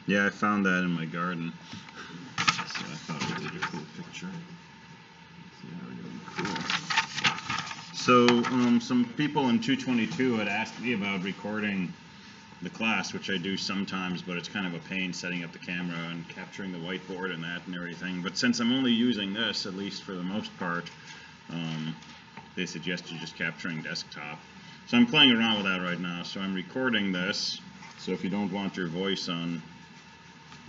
Yeah, I found that in my garden. So I thought it was a cool picture. See how we're doing. Cool. So some people in 222 had asked me about recording the class, which I do sometimes, but it's kind of a pain setting up the camera and capturing the whiteboard and that and everything. But since I'm only using this, at least for the most part, they suggested just capturing desktop. So I'm playing around with that right now. So I'm recording this. So if you don't want your voice on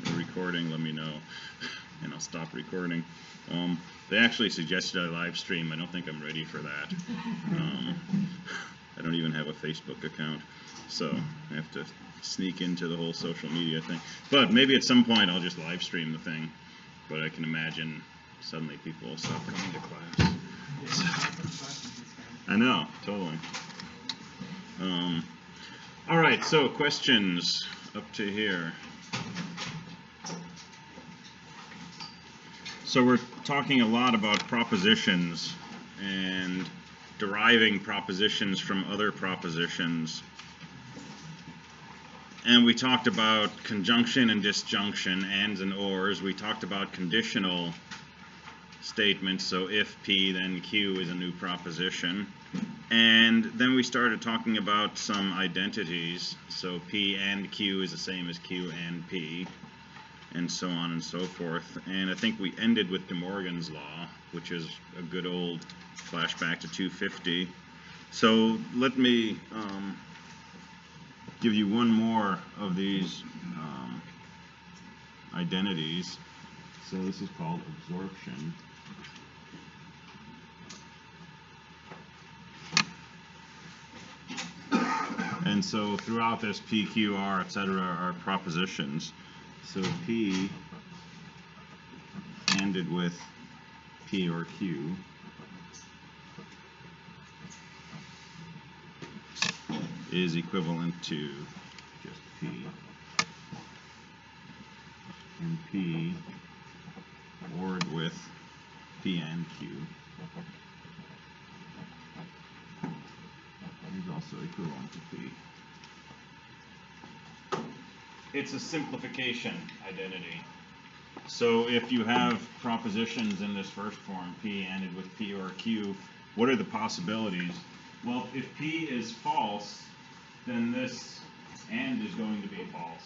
the recording, let me know, and I'll stop recording. They actually suggested I live stream. I don't think I'm ready for that. I don't even have a Facebook account, so I have to sneak into the whole social media thing. But maybe at some point I'll just live stream the thing. But I can imagine suddenly people will stop coming to class. I know, totally. All right, so questions up to here. So we're talking a lot about propositions and deriving propositions from other propositions. And we talked about conjunction and disjunction, ands and ors. We talked about conditional statements, so if P, then Q is a new proposition. And then we started talking about some identities. So P and Q is the same as Q and P, and so on and so forth. And I think we ended with De Morgan's law, which is a good old flashback to 250. So let me give you one more of these identities. So this is called absorption. And so throughout this, P, Q, R, etc. are propositions. So P ended with P or Q is equivalent to just P. And P ORed with P and Q is also equivalent to P. It's a simplification identity. So if you have propositions in this first form, P ended with P or Q, what are the possibilities? Well, if P is false, then this AND is going to be false,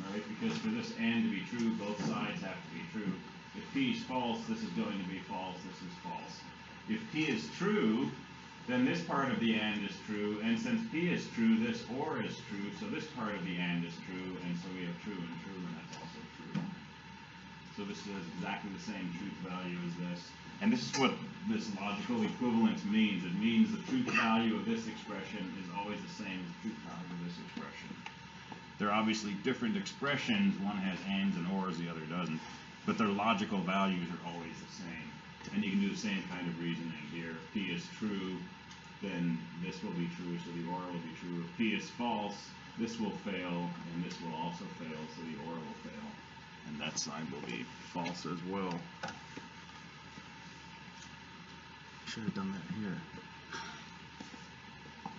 right? Because for this AND to be true, both sides have to be true. If P is false, this is going to be false, this is false. If P is true, then this part of the AND is true, and since P is true, this OR is true, so this part of the AND is true, and so we have true, and that's also true. So this is exactly the same truth value as this. And this is what this logical equivalence means. It means the truth value of this expression is always the same as the truth value of this expression. They're obviously different expressions. One has ands and ors, the other doesn't. But their logical values are always the same. And you can do the same kind of reasoning here. If P is true, then this will be true, so the OR will be true. If P is false, this will fail, and this will also fail, so the OR will fail. And that side will be false as well. Should have done that here.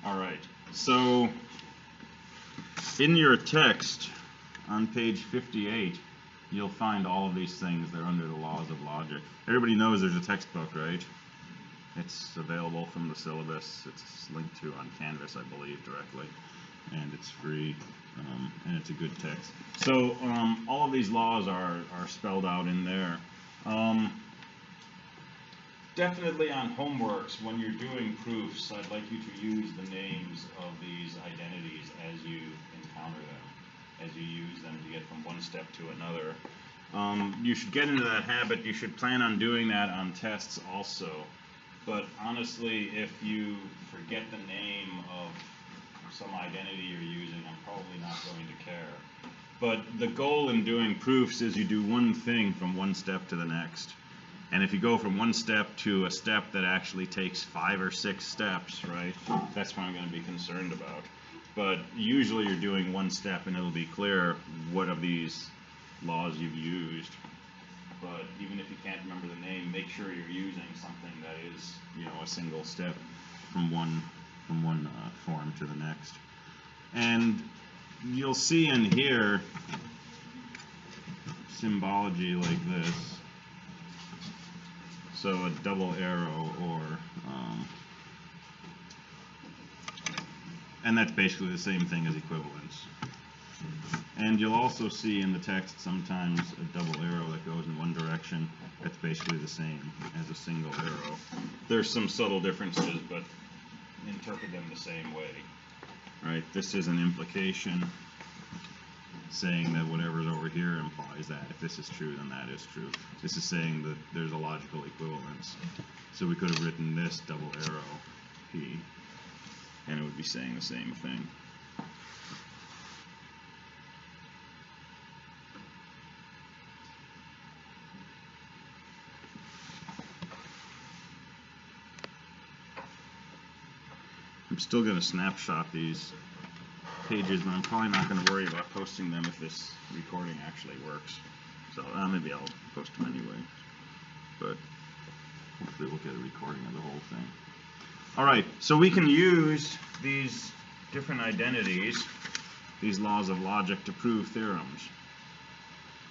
All right, so in your text on page 58, you'll find all of these things. They're under the laws of logic. Everybody knows there's a textbook, right? It's available from the syllabus. It's linked to on Canvas, I believe, directly. And it's free, and it's a good text. So all of these laws are spelled out in there. Definitely on homeworks, when you're doing proofs, I'd like you to use the names of these identities as you encounter them, as you use them to get from one step to another. You should get into that habit. You should plan on doing that on tests also. But honestly, if you forget the name of some identity you're using, I'm probably not going to care. But the goal in doing proofs is you do one thing from one step to the next. And if you go from one step to a step that actually takes 5 or 6 steps, right, that's what I'm going to be concerned about. But usually you're doing one step and it'll be clear what of these laws you've used. But even if you can't remember the name, make sure you're using something that is, a single step from one form to the next. And you'll see in here symbology like this. So a double arrow, or and that's basically the same thing as equivalence. And you'll also see in the text sometimes a double arrow that goes in one direction. That's basically the same as a single arrow. There's some subtle differences, but interpret them the same way. Right? This is an implication saying that whatever's over here implies that. If this is true, then that is true. This is saying that there's a logical equivalence. So we could have written this double arrow P, and it would be saying the same thing. I'm still going to snapshot these pages, but I'm probably not going to worry about posting them if this recording actually works. So maybe I'll post them anyway. But hopefully we'll get a recording of the whole thing. All right, so we can use these different identities, these laws of logic, to prove theorems.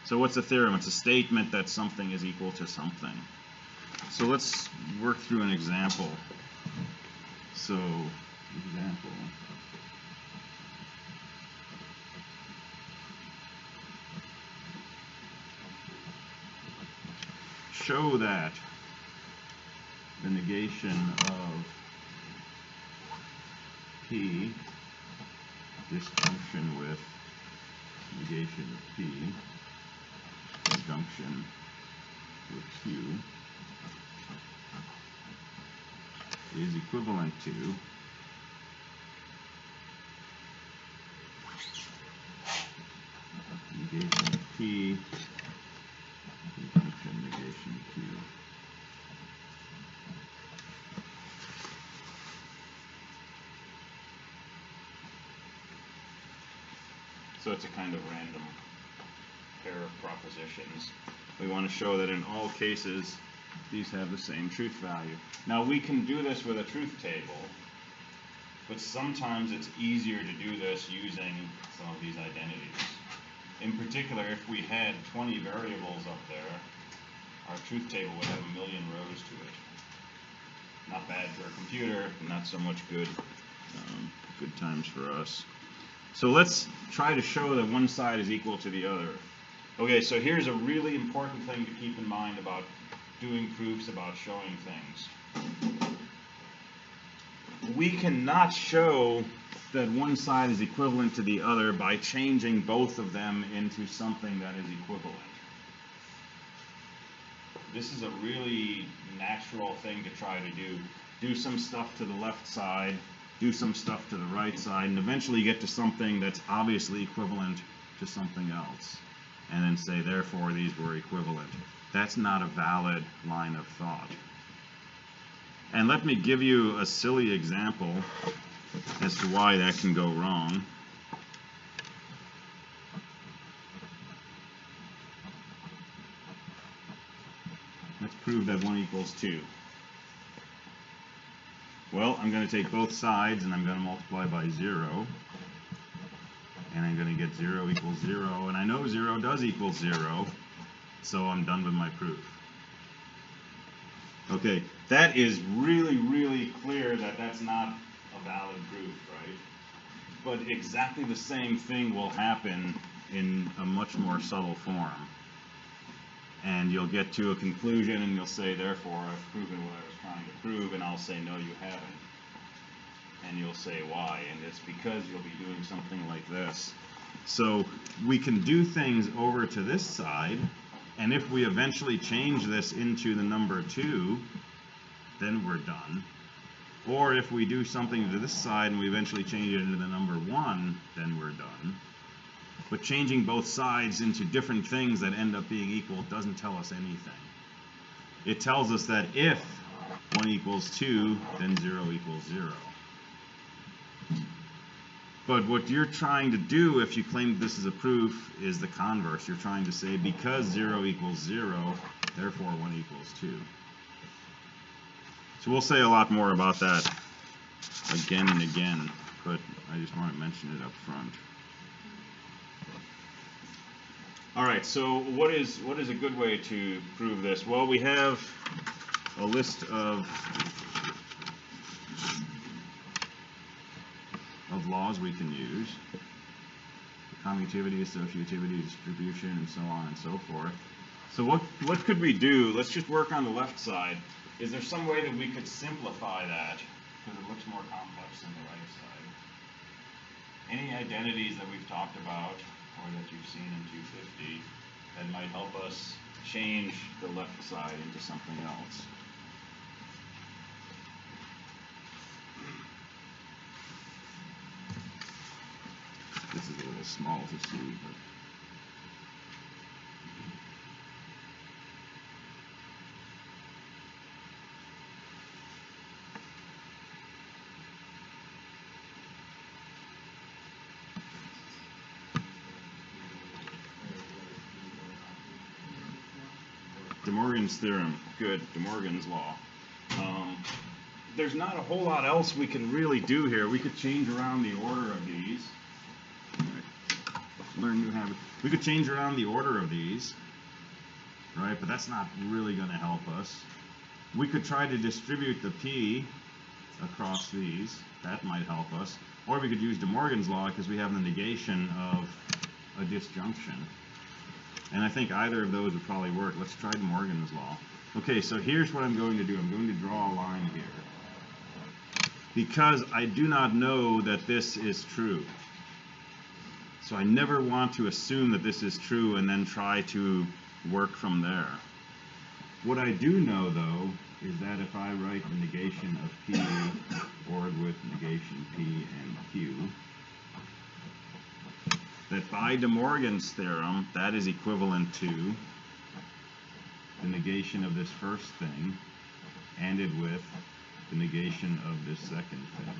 So what's a theorem? It's a statement that something is equal to something. So let's work through an example. So, example. Show that the negation of P, disjunction with negation of P, conjunction with Q, is equivalent to negation of P, conjunction negation of Q. So it's a kind of random pair of propositions. We want to show that in all cases these have the same truth value. Now we can do this with a truth table, but sometimes it's easier to do this using some of these identities. In particular, if we had 20 variables up there, our truth table would have 1 million rows to it. Not bad for a computer, not so much good times for us. So let's try to show that one side is equal to the other. Okay, so here's a really important thing to keep in mind about doing proofs about showing things. We cannot show that one side is equivalent to the other by changing both of them into something that is equivalent. This is a really natural thing to try to do. Do some stuff to the left side, do some stuff to the right side, and eventually get to something that's obviously equivalent to something else. And then say, therefore, these were equivalent. That's not a valid line of thought. And let me give you a silly example as to why that can go wrong. Let's prove that 1 equals 2. Well, I'm going to take both sides and I'm going to multiply by 0. And I'm going to get 0 equals 0. And I know 0 does equal 0. So I'm done with my proof. Okay, that is really, really clear that that's not a valid proof, right? But exactly the same thing will happen in a much more subtle form. And you'll get to a conclusion and you'll say, therefore, I've proven what I was trying to prove, and I'll say, no, you haven't. And you'll say, why? And it's because you'll be doing something like this. So we can do things over to this side, and if we eventually change this into the number 2, then we're done. Or if we do something to this side and we eventually change it into the number 1, then we're done. But changing both sides into different things that end up being equal doesn't tell us anything. It tells us that if 1 equals 2, then 0 equals 0. But what you're trying to do, if you claim this is a proof, is the converse. You're trying to say, because 0 equals 0, therefore 1 equals 2. So we'll say a lot more about that again and again, but I just want to mention it up front. All right, so what is a good way to prove this? Well, we have a list of laws we can use. Commutativity, associativity, distribution, and so on and so forth. So what could we do? Let's just work on the left side. Is there some way that we could simplify that? Because it looks more complex than the right side. Any identities that we've talked about, or that you've seen in 250, that might help us change the left side into something else? This is a little small to see, but De Morgan's theorem, good, De Morgan's law. There's not a whole lot else we can really do here. We could change around the order of these. Learn new habits. We could change around the order of these, right? But that's not really going to help us. We could try to distribute the p across these. That might help us. Or we could use De Morgan's law because we have the negation of a disjunction. And I think either of those would probably work. Let's try De Morgan's law. Okay, so here's what I'm going to do. I'm going to draw a line here. Because I do not know that this is true. So I never want to assume that this is true and then try to work from there. What I do know, though, is that if I write the negation of P ORed with negation P and Q, that by De Morgan's theorem, that is equivalent to the negation of this first thing, ANDed with the negation of this second thing.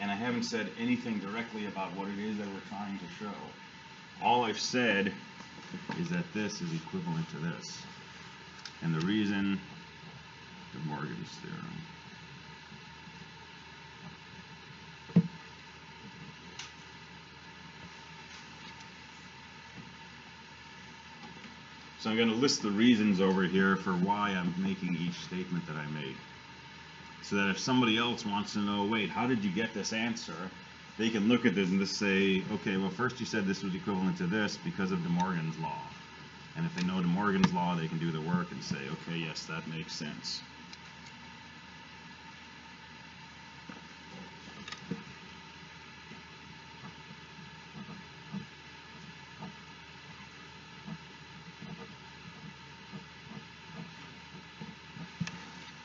And I haven't said anything directly about what it is that we're trying to show. All I've said is that this is equivalent to this. And the reason, De Morgan's theorem. So I'm going to list the reasons over here for why I'm making each statement that I made. So that if somebody else wants to know, wait, how did you get this answer? They can look at this and just say, okay, well, first you said this was equivalent to this because of De Morgan's law. And if they know De Morgan's law, they can do the work and say, okay, yes, that makes sense.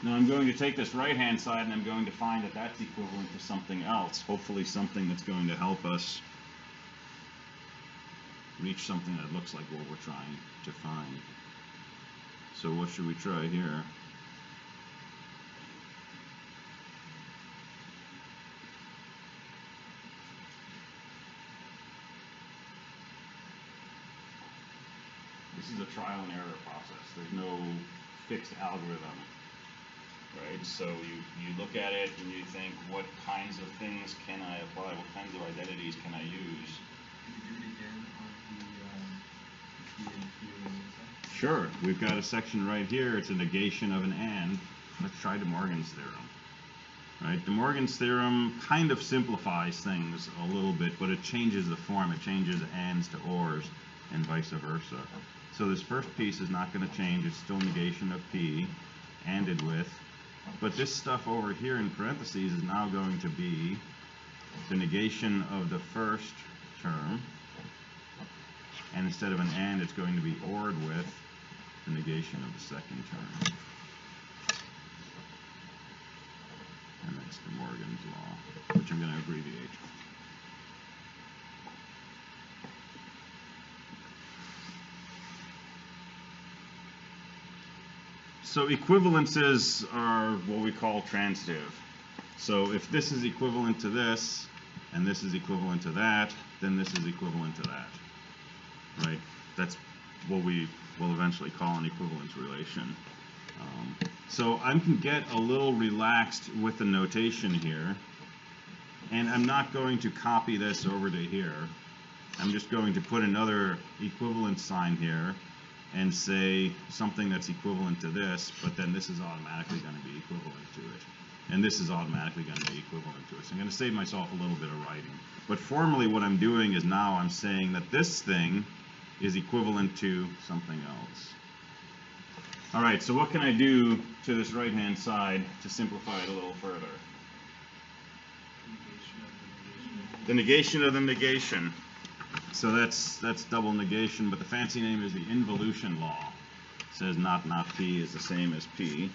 Now I'm going to take this right-hand side and I'm going to find that that's equivalent to something else, hopefully something that's going to help us reach something that looks like what we're trying to find. So what should we try here? This is a trial and error process. There's no fixed algorithm. Right, so you look at it and you think, what kinds of things can I apply? What kinds of identities can I use? Could you do it again on the P and Q and stuff? Sure. We've got a section right here. It's a negation of an AND. Let's try De Morgan's theorem. Right, De Morgan's theorem kind of simplifies things a little bit, but it changes the form. It changes ANDs to ORs and vice versa. So this first piece is not going to change. It's still negation of P, ANDed with. But this stuff over here in parentheses is now going to be the negation of the first term, and instead of an AND, it's going to be ORed with the negation of the second term. And that's De Morgan's law, which I'm going to abbreviate. So equivalences are what we call transitive. So if this is equivalent to this, and this is equivalent to that, then this is equivalent to that. Right? That's what we will eventually call an equivalence relation. So I can get a little relaxed with the notation here, and I'm not going to copy this over to here. I'm just going to put another equivalent sign here and say something that's equivalent to this, but then this is automatically going to be equivalent to it. And this is automatically going to be equivalent to it. So I'm going to save myself a little bit of writing. But formally what I'm doing is now I'm saying that this thing is equivalent to something else. All right, so what can I do to this right-hand side to simplify it a little further? The negation of the negation. So that's double negation, but the fancy name is the Involution Law. It says not P is the same as P.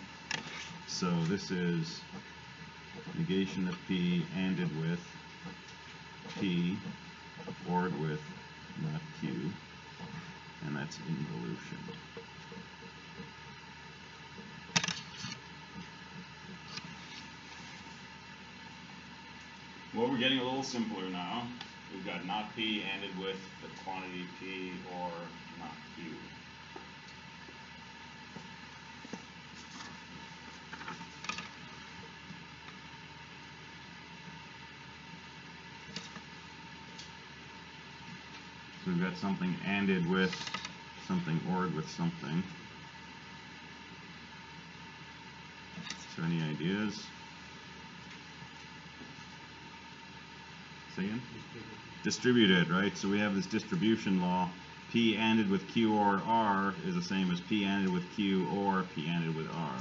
So this is negation of P ANDed with P ORed with not Q, and that's involution. Well, we're getting a little simpler now. We've got not P ANDed with the quantity P or not Q. So we've got something ANDed with something ORed with something. So any ideas? Say again? Distributed, right? So we have this distribution law. P ANDed with Q or R is the same as P ANDed with Q or P ANDed with R.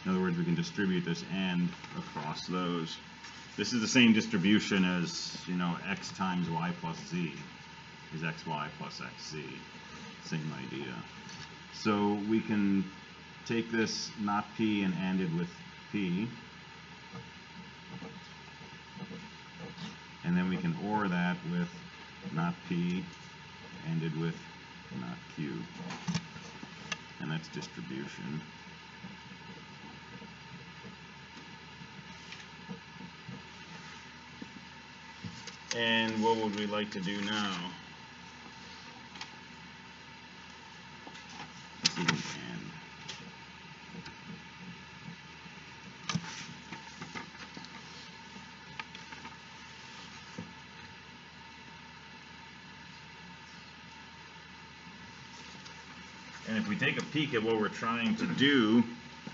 In other words, we can distribute this AND across those. This is the same distribution as, you know, X times Y plus Z is XY plus XZ. Same idea. So we can take this not P and ANDed with P, and then we can OR that with not P ANDed with not Q, and that's distribution. And what would we like to do now? Let's see, and if we take a peek at what we're trying to do,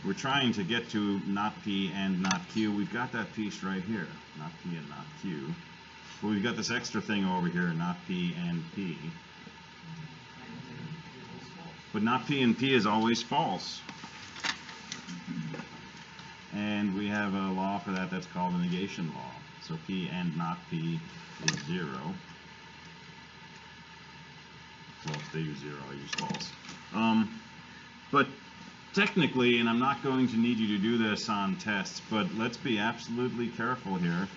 we're trying to get to not P and not Q. We've got that piece right here, not P and not Q. But we've got this extra thing over here, not P and P. But not P and P is always false. And we have a law for that that's called the negation law. So P and not P is 0. Well, if they use 0, I use false. But technically, and I'm not going to need you to do this on tests, but let's be absolutely careful here.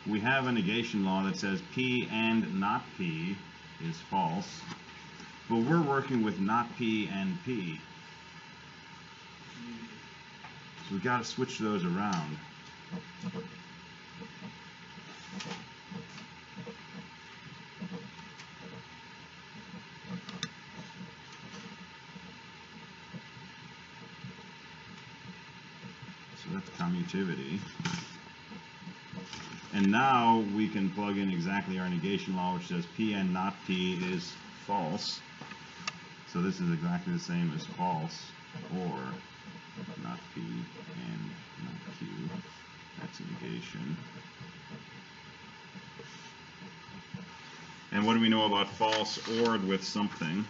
We have a negation law that says P and not P is false, but we're working with not P and P. So we've got to switch those around. So that's commutivity. And now we can plug in exactly our negation law, which says P and not P is false. So this is exactly the same as false, or not P and not Q. That's a negation. And what do we know about false ORed with something?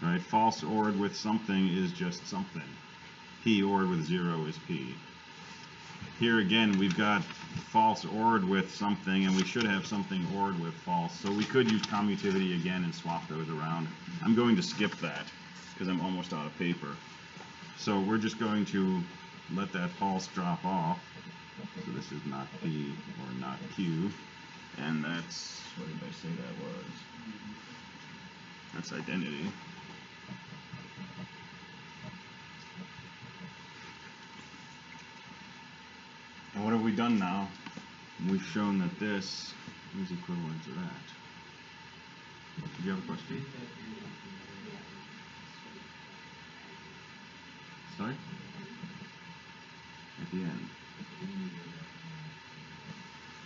Right, false ORed with something is just something. P ORed with 0 is P. Here again, we've got false ORed with something, and we should have something ORed with false. So we could use commutivity again and swap those around. I'm going to skip that because I'm almost out of paper. So we're just going to let that false drop off. So this is not P or not Q. And that's, what did I say that was? That's identity. And what have we done now? We've shown that this is equivalent to that. Do you have a question? Sorry? At the end.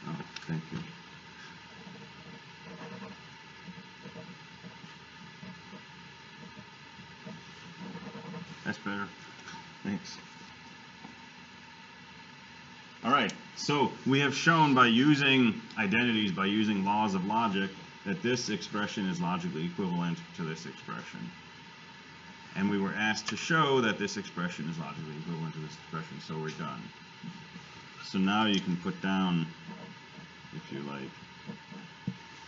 Oh, thank you. That's better. Thanks. All right, so we have shown by using identities, by using laws of logic, that this expression is logically equivalent to this expression. And we were asked to show that this expression is logically equivalent to this expression, so we're done. So now you can put down, if you like,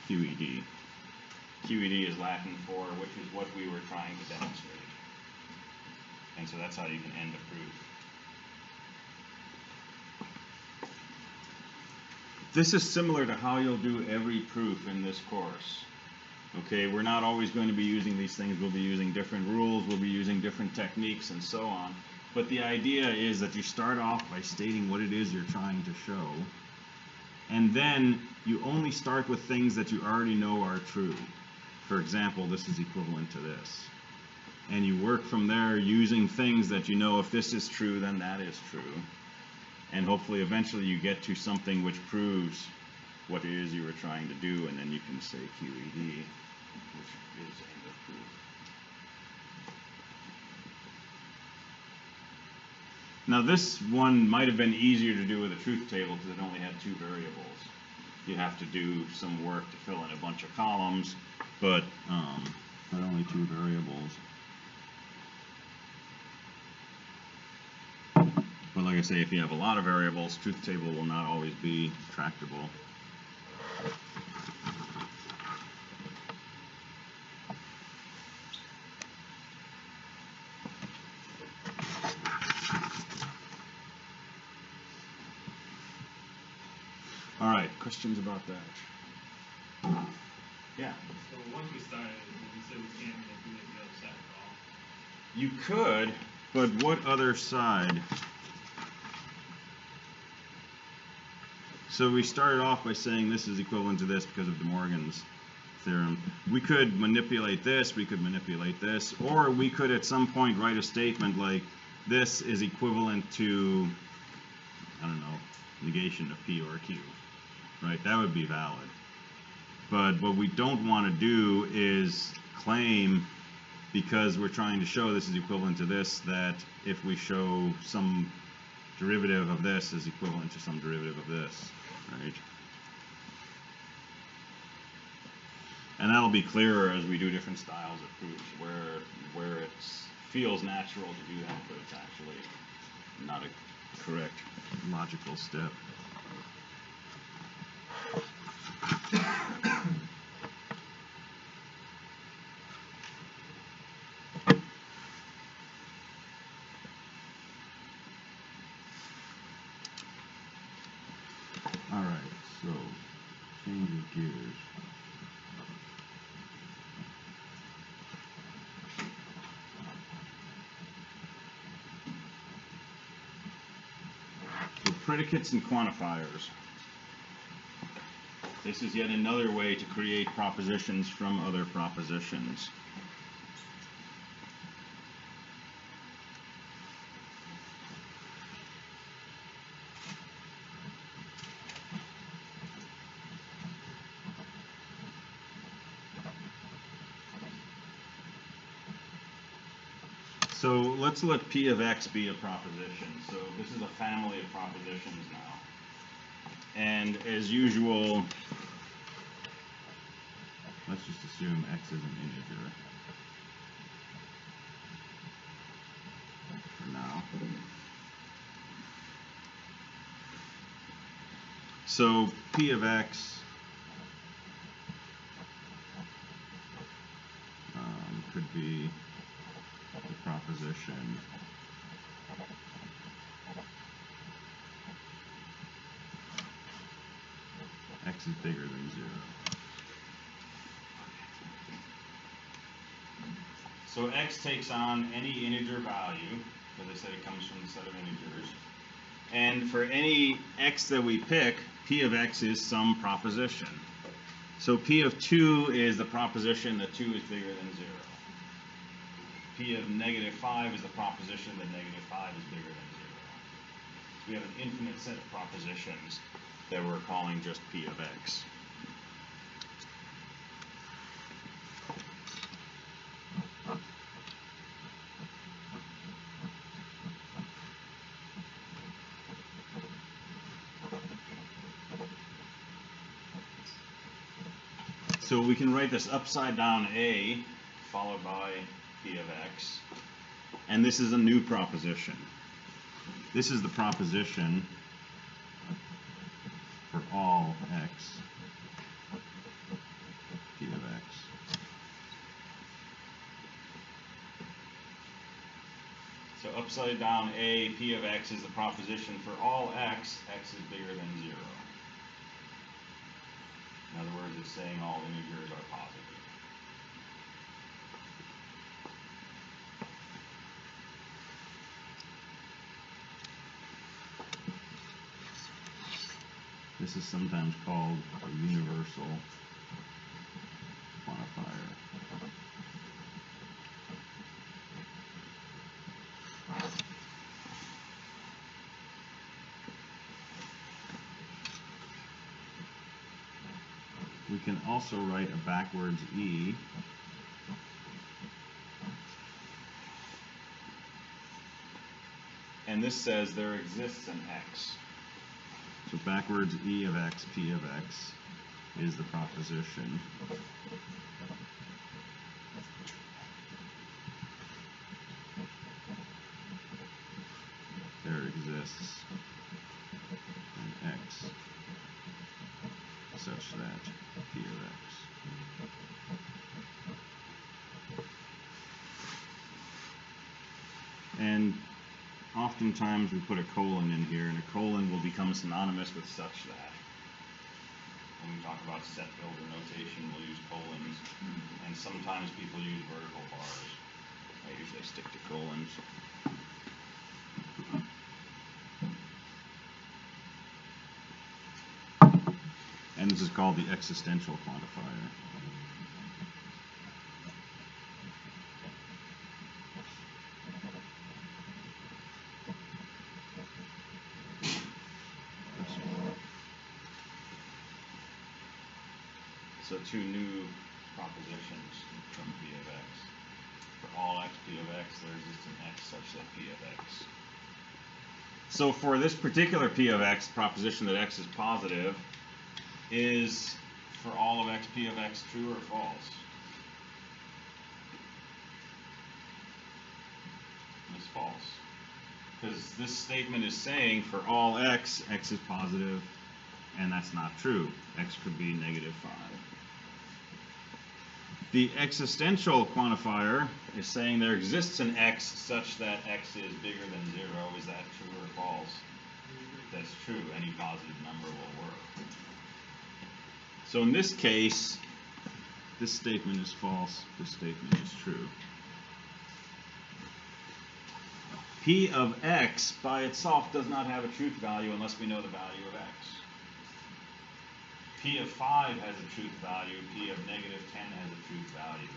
QED. QED is Latin for which is what we were trying to demonstrate. And so that's how you can end a proof. This is similar to how you'll do every proof in this course. Okay, we're not always going to be using these things. We'll be using different rules. We'll be using different techniques and so on. But the idea is that you start off by stating what it is you're trying to show. And then you only start with things that you already know are true. For example, this is equivalent to this. And you work from there using things that you know if this is true, then that is true. And hopefully eventually you get to something which proves what it is you were trying to do, and then you can say QED, which is end of proof. Now this one might have been easier to do with a truth table because it only had two variables. You have to do some work to fill in a bunch of columns, but only two variables. But like I say, if you have a lot of variables, truth table will not always be tractable. All right, questions about that? Yeah. So once we started, we said we can't manipulate the other side at all. You could, but what other side? So we started off by saying this is equivalent to this because of De Morgan's theorem. We could manipulate this, we could manipulate this, or we could at some point write a statement like this is equivalent to, I don't know, negation of P or Q, right? That would be valid. But what we don't want to do is claim, because we're trying to show this is equivalent to this, that if we show some derivative of this is equivalent to some derivative of this, right? And that'll be clearer as we do different styles of proofs, where it feels natural to do that, but it's actually not a correct logical step. All right, so changing gears. So predicates and quantifiers. This is yet another way to create propositions from other propositions. So let's let P of X be a proposition. So this is a family of propositions now. And as usual, let's just assume X is an integer for now. So P of X could be the proposition X is bigger than 0. So X takes on any integer value, because I said it comes from the set of integers. And for any X that we pick, P of X is some proposition. So P of 2 is the proposition that 2 is bigger than 0. P of negative 5 is the proposition that negative 5 is bigger than 0. So we have an infinite set of propositions that we're calling just P of x. So we can write this upside down A followed by P of x. And this is a new proposition. This is the proposition for all x, P of x. So upside down A, P of x is the proposition for all x, x is bigger than 0. In other words, it's saying all integers are positive. This is sometimes called a universal quantifier. We can also write a backwards E and this says there exists an x. So backwards E of x, P of x is the proposition there exists an x such that P of x. And oftentimes we put a colon in here, and a colon will become synonymous with such that. When we talk about set builder notation, we'll use colons, and sometimes people use vertical bars. I usually stick to colons. And this is called the existential quantifier. So two new propositions from P of x. For all x P of x, there exists an x such that P of x. So for this particular P of x proposition that x is positive, is for all of x P of x true or false? It's false. Because this statement is saying for all x, x is positive, and that's not true. X could be negative 5. The existential quantifier is saying there exists an x such that x is bigger than 0. Is that true or false? That's true. Any positive number will work. So in this case, this statement is false, this statement is true. P of x by itself does not have a truth value unless we know the value of x. P of 5 has a truth value, P of negative 10 has a truth value.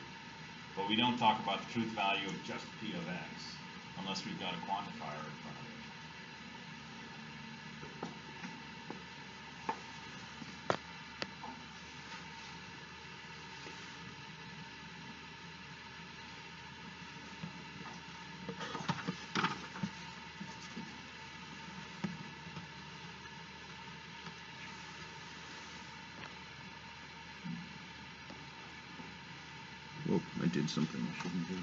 But we don't talk about the truth value of just P of x unless we've got a quantifier in front of it. Oh, I did something I shouldn't do.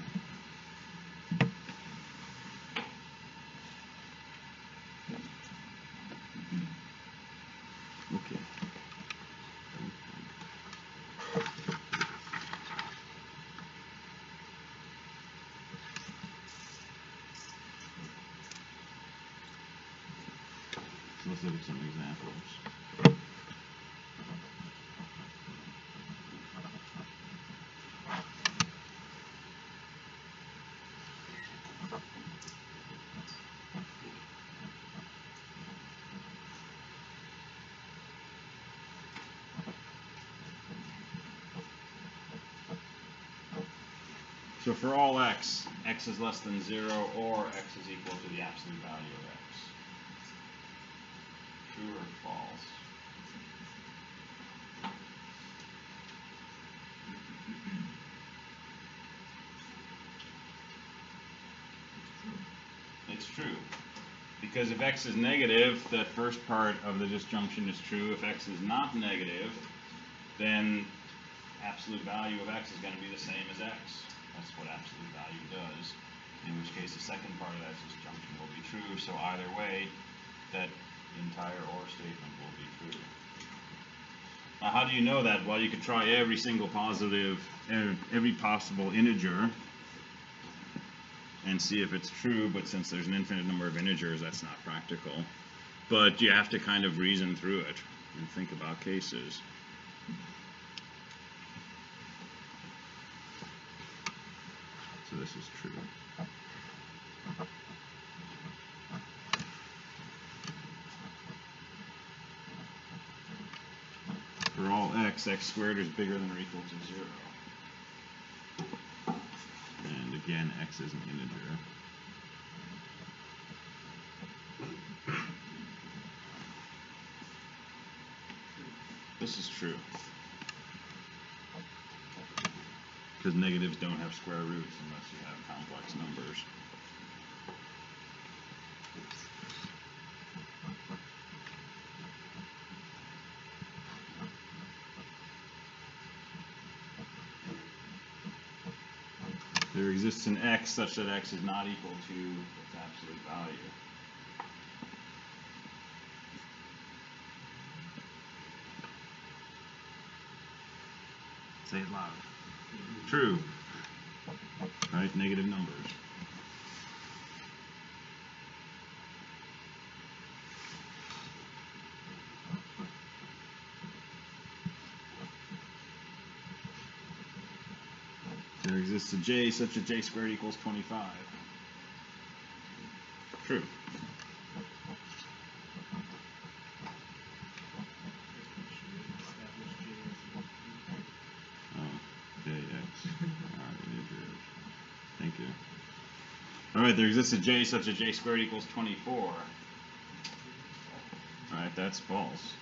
Okay. So let's look at some examples. So for all x is less than 0 or x is equal to the absolute value of x. True or false? It's true. Because if x is negative, that first part of the disjunction is true. If x is not negative, then absolute value of x is going to be the same as x. That's what absolute value does. In which case the second part of that disjunction will be true. So either way, that entire or statement will be true. Now how do you know that? Well, you could try every single positive, every possible integer and see if it's true, but since there's an infinite number of integers, that's not practical. But you have to kind of reason through it and think about cases. So this is true. For all x squared is bigger than or equal to 0. And again, x is an integer. This is true. Because negatives don't have square roots unless you have complex numbers. There exists an x such that x is not equal to its absolute value. Say it loud. True. Right? Negative numbers. There exists a j such that j squared equals 25. True. Thank you. Alright, there exists a j such that j squared equals 24. Alright, that's false.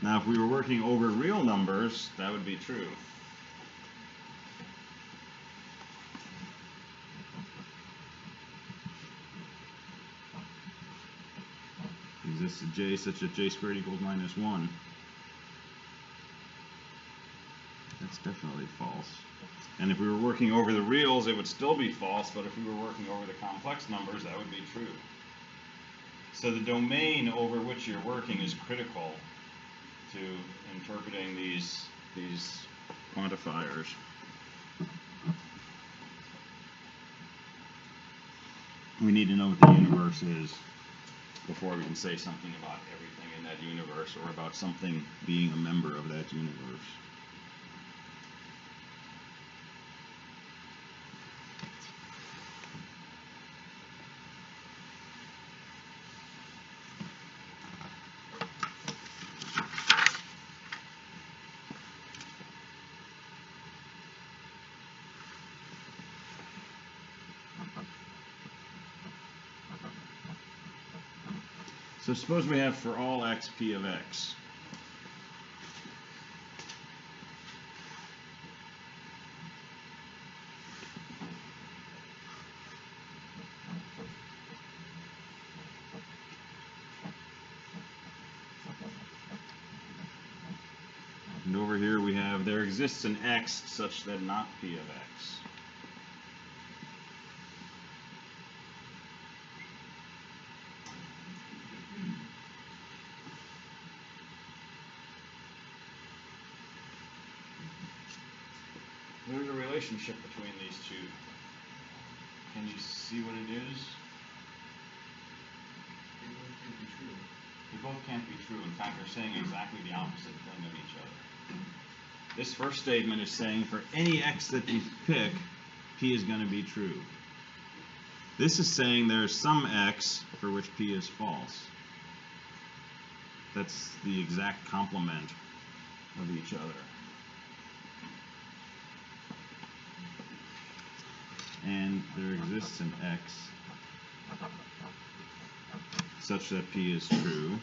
Now, if we were working over real numbers, that would be true. There exists a j such that j squared equals -1. That's definitely false. And if we were working over the reals, it would still be false, but if we were working over the complex numbers, that would be true. So the domain over which you're working is critical to interpreting these quantifiers. We need to know what the universe is before we can say something about everything in that universe or about something being a member of that universe. So suppose we have for all x p of x. And over here we have there exists an x such that not p of x. There's a relationship between these two. Can you see what it is? They both can't be true. In fact, they're saying exactly the opposite thing of each other. This first statement is saying for any x that you pick, p is going to be true. This is saying there's some x for which p is false. That's the exact complement of each other. and there exists an x such that P is true,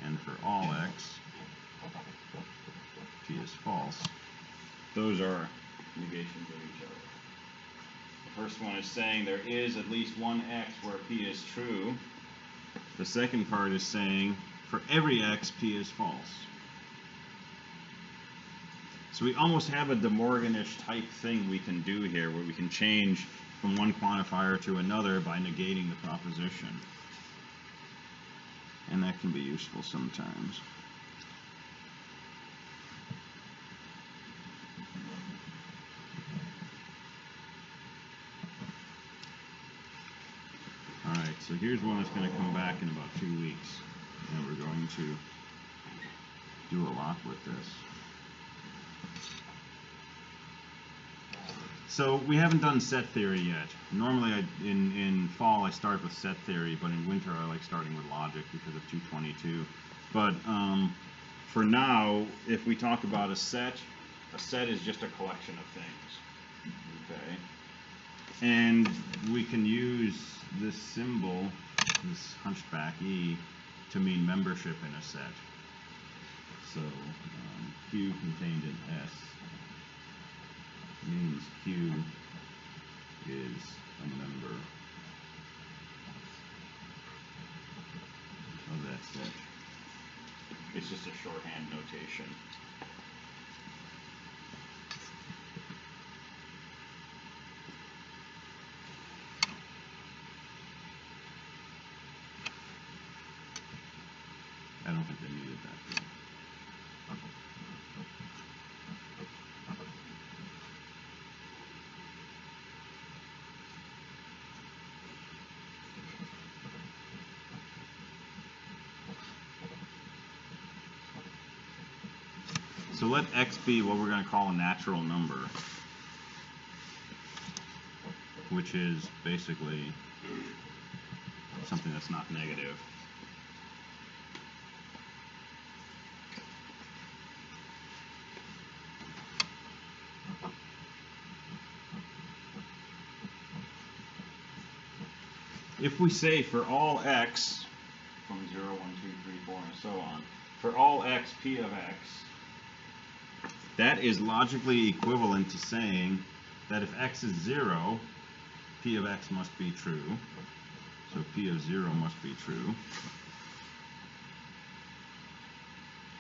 and for all x, P is false. Those are negations of each other. The first one is saying there is at least one x where P is true. The second part is saying for every x, P is false. So we almost have a De Morgan-ish type thing we can do here, where we can change from one quantifier to another by negating the proposition. And that can be useful sometimes. Alright, so here's one that's going to come back in about 2 weeks. And we're going to do a lot with this. So we haven't done set theory yet. Normally in fall I start with set theory, but in winter I like starting with logic because of 222. But for now, if we talk about a set is just a collection of things. Okay? And we can use this symbol, this hunchback E, to mean membership in a set. So Q contained in S means Q is a member of that set. It's just a shorthand notation. I don't think they needed that though. So let x be what we're going to call a natural number, which is basically something that's not negative. If we say for all x, from 0, 1, 2, 3, 4, and so on, for all x, P of x, that is logically equivalent to saying that if x is 0, P of x must be true. So P of 0 must be true.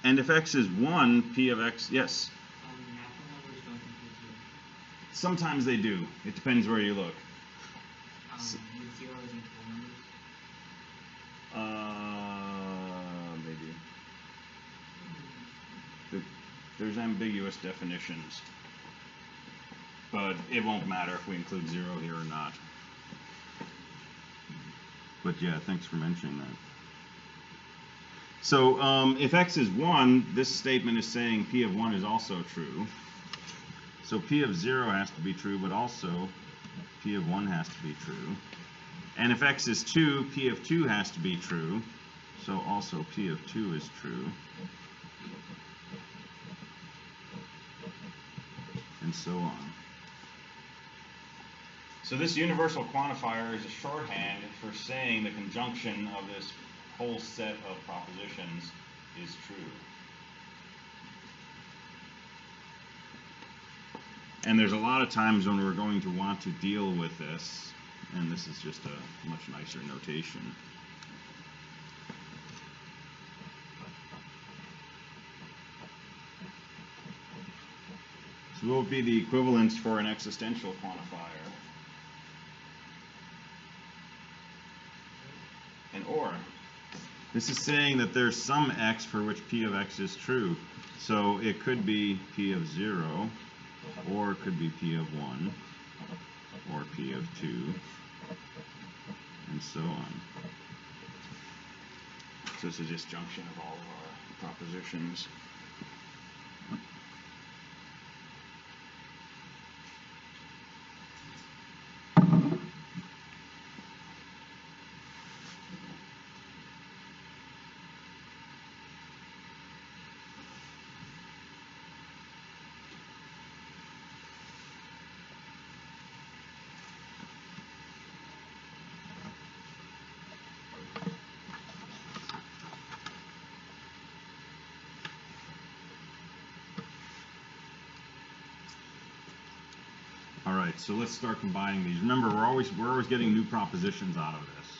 And if x is 1, P of x, yes? Natural numbers don't include 0. Sometimes they do. It depends where you look. With zeros and full numbers? Maybe. There's ambiguous definitions, but it won't matter if we include 0 here or not. But yeah, thanks for mentioning that. So if x is 1, this statement is saying P of 1 is also true. So P of 0 has to be true, but also P of 1 has to be true. And if x is 2, P of 2 has to be true. So also P of 2 is true. And so on. So this universal quantifier is a shorthand for saying the conjunction of this whole set of propositions is true. And there's a lot of times when we're going to want to deal with this, and this is just a much nicer notation. So what would be the equivalence for an existential quantifier? An OR. This is saying that there's some x for which P of x is true. So it could be P of 0, or it could be P of 1, or P of 2, and so on. So it's a disjunction of all of our propositions. All right, so let's start combining these. Remember, we're always getting new propositions out of this,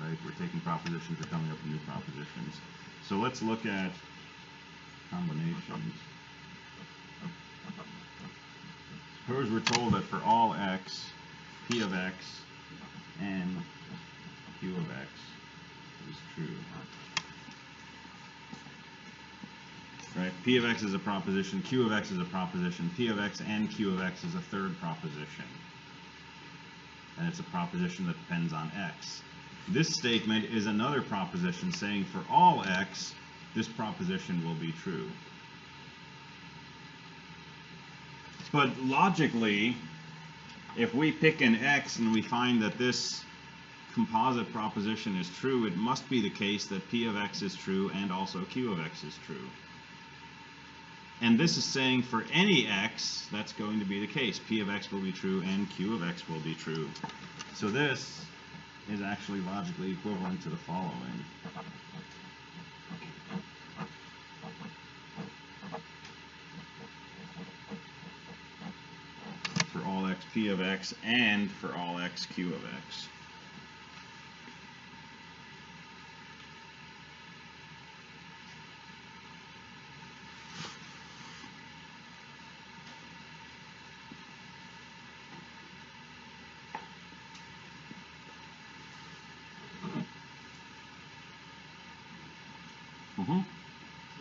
right? We're taking propositions, we're coming up with new propositions. So let's look at combinations. Suppose we're told that for all x, p of x and q of x is true. Right? P of x is a proposition, q of x is a proposition, p of x and q of x is a third proposition. And it's a proposition that depends on x. This statement is another proposition saying for all x, this proposition will be true. But logically, if we pick an x and we find that this composite proposition is true, it must be the case that p of x is true and also q of x is true. And this is saying for any x, that's going to be the case. P of x will be true and q of x will be true. So this is actually logically equivalent to the following. For all x, p of x, and for all x, q of x. So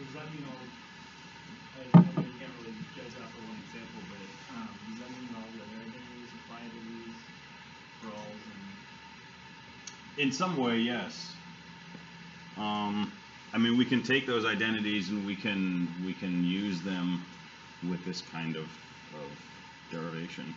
does that mean I know you can't really judge that for one example, but does that mean all the other identities apply to these for alls and? In some way, yes. I mean, we can take those identities and we can use them with this kind of derivation.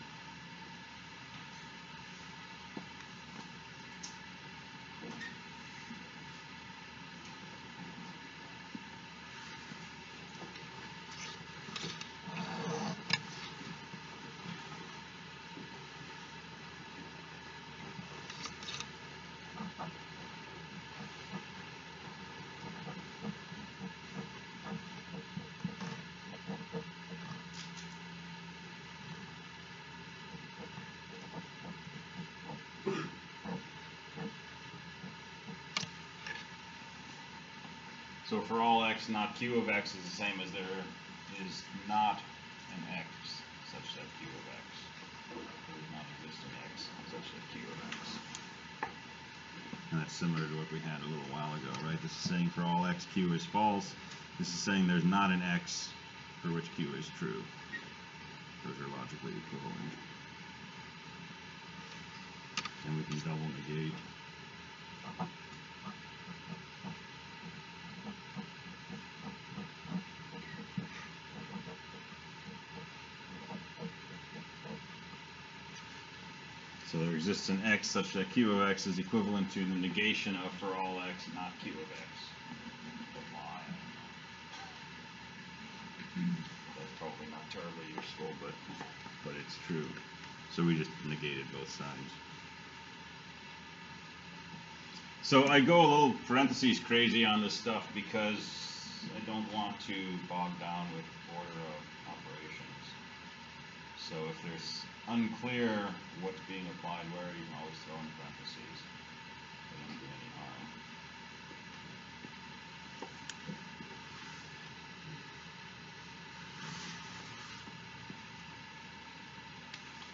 So for all x, not q of x is the same as there is not an x such that q of x. There does not exist an x such that q of x. And that's similar to what we had a little while ago, right? This is saying for all x, q is false. This is saying there's not an x for which q is true. Those are logically equivalent. And we can double negate. So there exists an x such that q of x is equivalent to the negation of for all x, not q of x. That's probably not terribly useful, but it's true. So we just negated both sides. So I go a little parentheses crazy on this stuff because I don't want to bog down with order of operations. So if there's unclear what's being applied where, you can always throw in parentheses. They don't do any harm.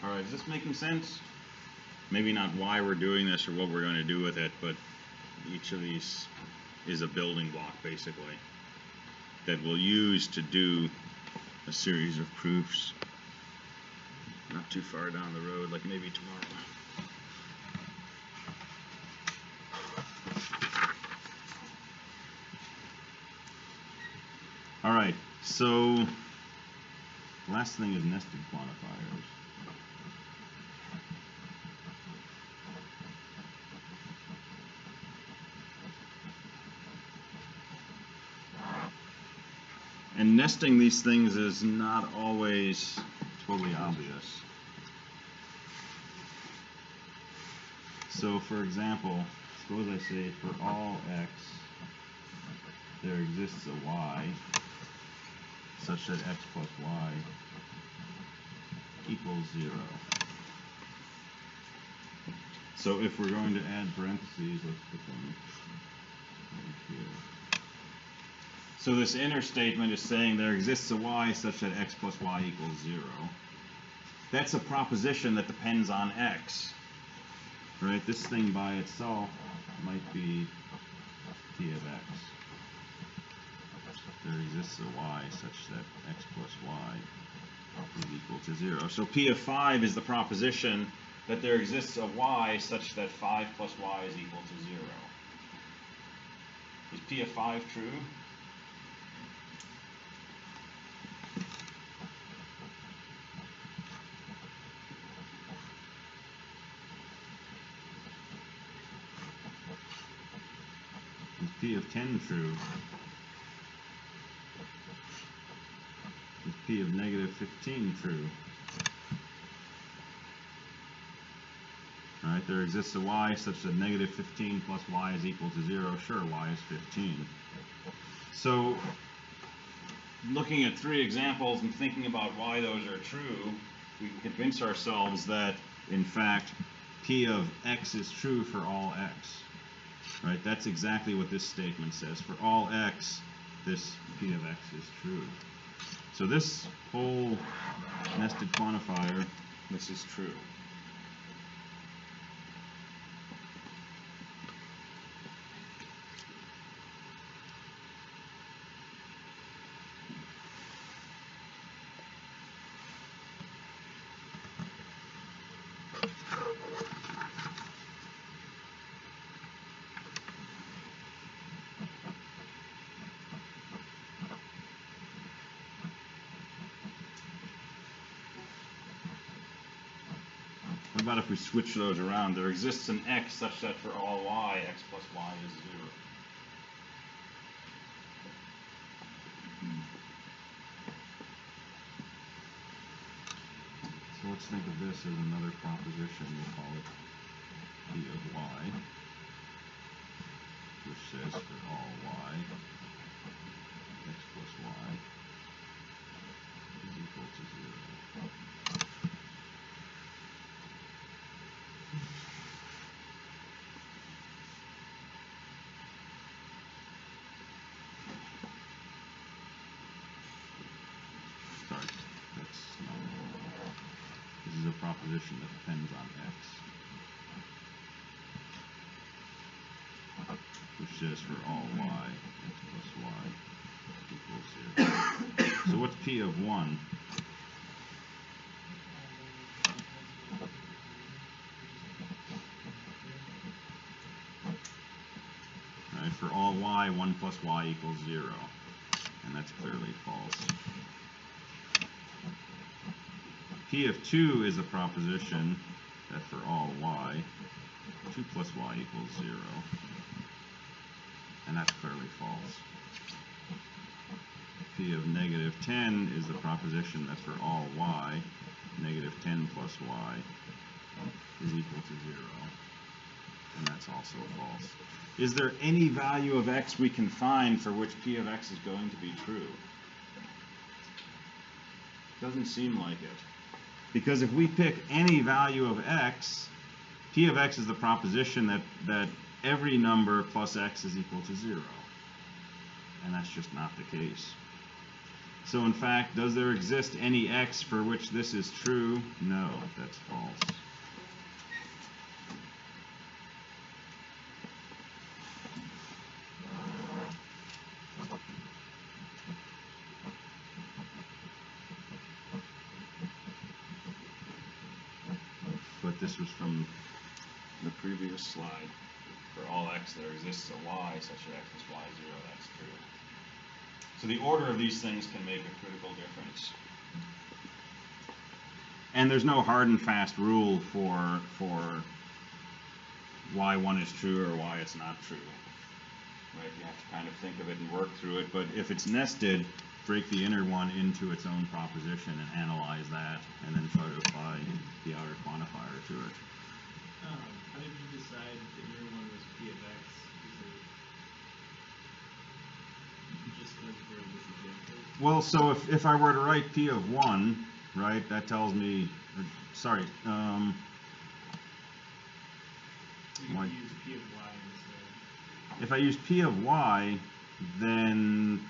All right, is this making sense? Maybe not why we're doing this or what we're going to do with it, but each of these is a building block, basically, that we'll use to do a series of proofs. Not too far down the road, like maybe tomorrow. All right, so last thing is nested quantifiers. And nesting these things is not always totally obvious. So for example, suppose I say for all x there exists a y such that x plus y equals 0. So if we're going to add parentheses, let's put them right here. So this inner statement is saying there exists a y such that x plus y equals 0. That's a proposition that depends on x. Right? This thing by itself might be p of x. There exists a y such that x plus y is equal to 0. So p of 5 is the proposition that there exists a y such that 5 plus y is equal to 0. Is p of 5 true? Is p of 10 true? Is p of negative 15 true? Right, there exists a y such that negative 15 plus y is equal to 0. Sure, y is 15. So, looking at 3 examples and thinking about why those are true, we can convince ourselves that, in fact, p of x is true for all x. Right, that's exactly what this statement says. For all x, this p of x is true. So this whole nested quantifier, this is true. What about if we switch those around? There exists an x such that for all y, x plus y is 0. So let's think of this as another proposition. We'll call it p of y, which says for all y, x plus y is equal to 0. Sorry, that's not it. This is a proposition that depends on x, which says for all y, x plus y equals 0. So what's p of 1? Right, for all y, 1 plus y equals 0. And that's clearly false. P of 2 is a proposition that for all y, 2 plus y equals 0. And that's clearly false. P of negative 10 is the proposition that for all y, negative 10 plus y is equal to 0. And that's also false. Is there any value of x we can find for which p of x is going to be true? Doesn't seem like it. Because if we pick any value of x, p of x is the proposition that every number plus x is equal to 0. And that's just not the case. So in fact, does there exist any x for which this is true? No, that's false. But this was from the previous slide. For all x, there exists a y such that x plus y is 0. That's true. So the order of these things can make a critical difference. And there's no hard and fast rule for why one is true or why it's not true. Right? You have to kind of think of it and work through it. But if it's nested, break the inner one into its own proposition and analyze that, and then try to apply the outer quantifier to it. How did you decide the inner one was p of x? Is it just because we're in this example? Well, so if I were to write p of 1, right? That tells me, sorry, You can Why- use P of Y instead. if I use P of Y, then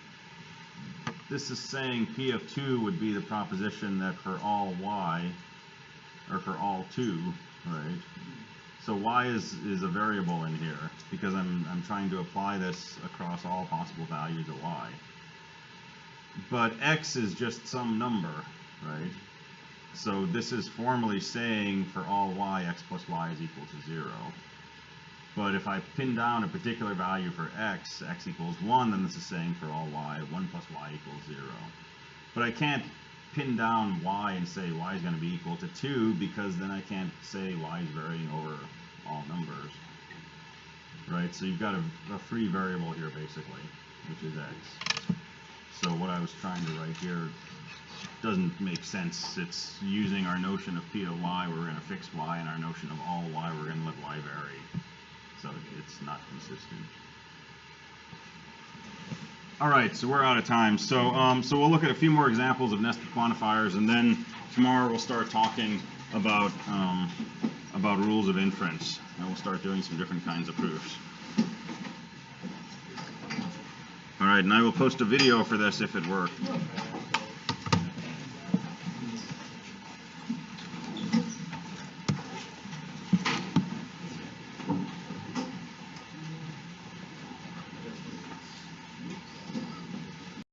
this is saying P of 2 would be the proposition that for all Y, or for all 2, right? So Y is a variable in here, because I'm trying to apply this across all possible values of Y. But X is just some number, right? So this is formally saying for all Y, X plus Y is equal to 0. But if I pin down a particular value for X, X equals 1, then this is saying for all Y, 1 plus Y equals 0. But I can't pin down Y and say Y is going to be equal to 2, because then I can't say Y is varying over all numbers. Right? So you've got a free variable here, basically, which is X. So what I was trying to write here doesn't make sense. It's using our notion of P of Y, where we're going to fix Y, and our notion of all Y, we're going to let Y vary. So it's not consistent. All right, so we're out of time. So we'll look at a few more examples of nested quantifiers, and then tomorrow we'll start talking about rules of inference, and we'll start doing some different kinds of proofs. All right, and I will post a video for this if it worked.